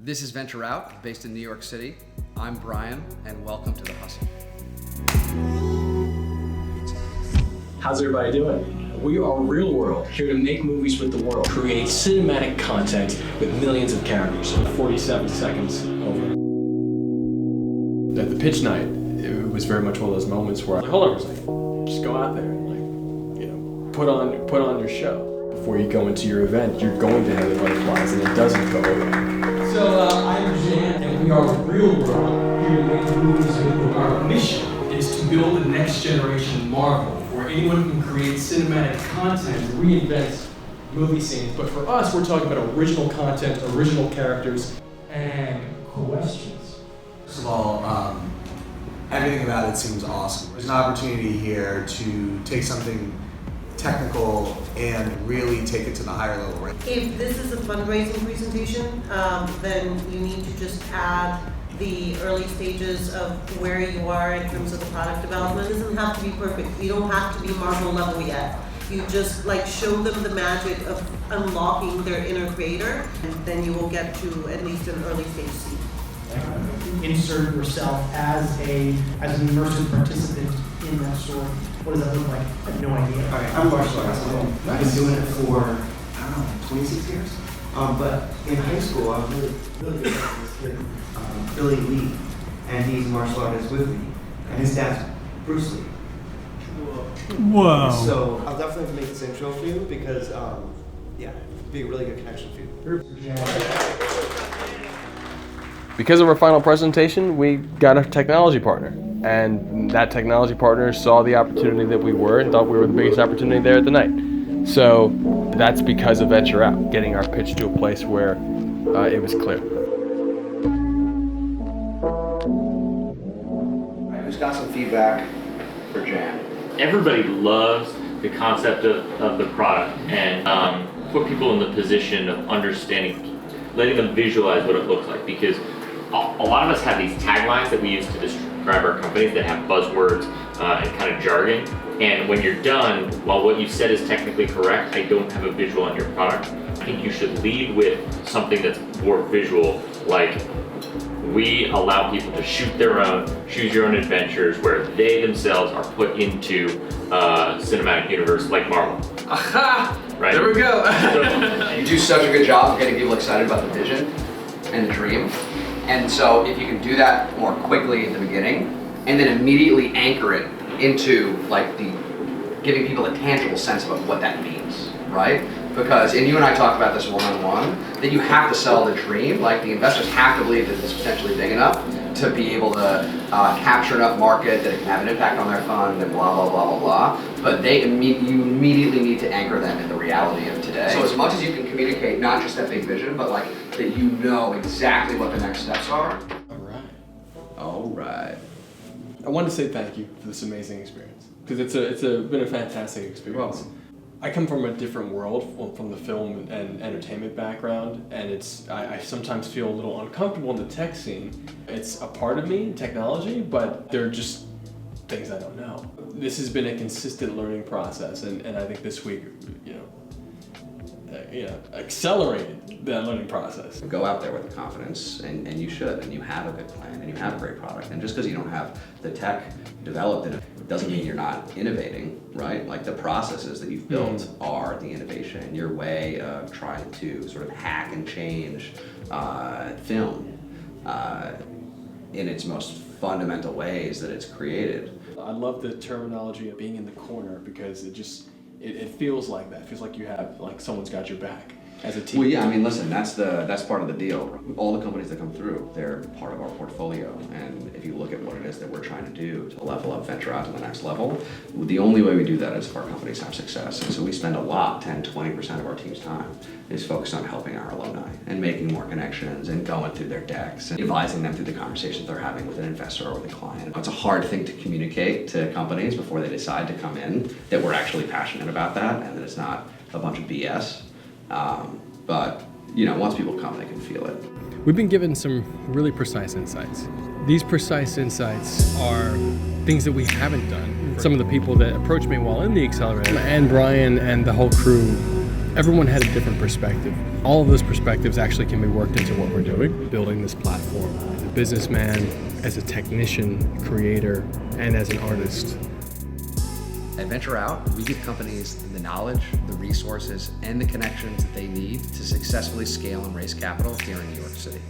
This is Venture Out, based in New York City. I'm Brian, and welcome to The Hustle. How's everybody doing? We are Reelwurld, here to make movies with the world, create cinematic content with millions of characters. 47 seconds over. At the pitch night, it was very much one of those moments where, hold on a second, just go out there and put on your show. Before you go into your event, you're going to have the butterflies, and it doesn't go away. So I'm Jan, and we are Reelwurld, here to make movies with the world. Our mission is to build the next generation Marvel, where anyone can create cinematic content, reinvent movie scenes. But for us, we're talking about original content, original characters, and questions. First of all, everything about it seems awesome. There's an opportunity here to take something technical and really take it to the higher level, right? If this is a fundraising presentation, then you need to just add the early stages of where you are in terms of the product development. It doesn't have to be perfect. You don't have to be Marvel level yet. You just show them the magic of unlocking their inner creator, and then you will get to at least an early stage seed. Insert yourself as an immersive participant in that story. What does that look like? I have no idea. All right, I'm Marshall. I've been doing it for, 26 years. But in high school, I was really good at this kid, Billy Lee, and he's a martial artist with me. And his dad's Bruce Lee. Whoa. So I'll definitely make this intro for you because, it'd be a really good connection for you. Because of our final presentation, we got a technology partner. And that technology partner saw the opportunity that we were and thought we were the biggest opportunity there at the night. So that's because of Venture Out, getting our pitch to a place where it was clear. Who's got some feedback for Jan? Everybody loves the concept of the product and put people in the position of understanding, letting them visualize what it looks like, because a lot of us have these taglines that we use to describe our companies that have buzzwords and kind of jargon. And when you're done, while what you said is technically correct, I don't have a visual on your product. I think you should lead with something that's more visual, like we allow people to shoot their own, choose your own adventures, where they themselves are put into a cinematic universe like Marvel. Aha! Right? There we go. You do such a good job of getting people excited about the vision and the dream. And so if you can do that more quickly in the beginning, and then immediately anchor it into giving people a tangible sense of what that means, right? Because, and you and I talked about this one-on-one, that you have to sell the dream. Like, the investors have to believe that it's potentially big enough to be able to capture enough market that it can have an impact on their fund and blah, blah, blah, blah, blah. But you immediately need to anchor them in the reality of today. So as much as you can communicate not just that big vision, but that you know exactly what the next steps are. All right. I wanted to say thank you for this amazing experience, because it's been a fantastic experience. Welcome. I come from a different world, from the film and entertainment background, and I sometimes feel a little uncomfortable in the tech scene. It's a part of me, technology, but they're just things I don't know. This has been a consistent learning process, and I think this week, accelerated that learning process. Go out there with the confidence, and you should, and you have a good plan, and you have a great product. And just because you don't have the tech developed in it doesn't mean you're not innovating, right? Like, the processes that you've built are the innovation. Your way of trying to sort of hack and change film in its most fundamental ways that it's created. I love the terminology of being in the corner, because it feels like that. It feels like you have, someone's got your back as a team. Well, yeah, I mean, listen, that's part of the deal. All the companies that come through, they're part of our portfolio. And if you look at what it is that we're trying to do to level up Venture Out to the next level, the only way we do that is if our companies have success. And so we spend a lot, 10, 20% of our team's time is focused on helping our alumni and making more connections and going through their decks and advising them through the conversations they're having with an investor or with a client. It's a hard thing to communicate to companies before they decide to come in, that we're actually passionate about that and that it's not a bunch of BS. But once people come, they can feel it. We've been given some really precise insights. These precise insights are things that we haven't done. Some of the people that approached me while in the accelerator, and Brian and the whole crew Everyone had a different perspective. All of those perspectives actually can be worked into what we're doing, building this platform as a businessman, as a technician, creator, and as an artist. At Venture Out, we give companies the knowledge, the resources, and the connections that they need to successfully scale and raise capital here in New York City.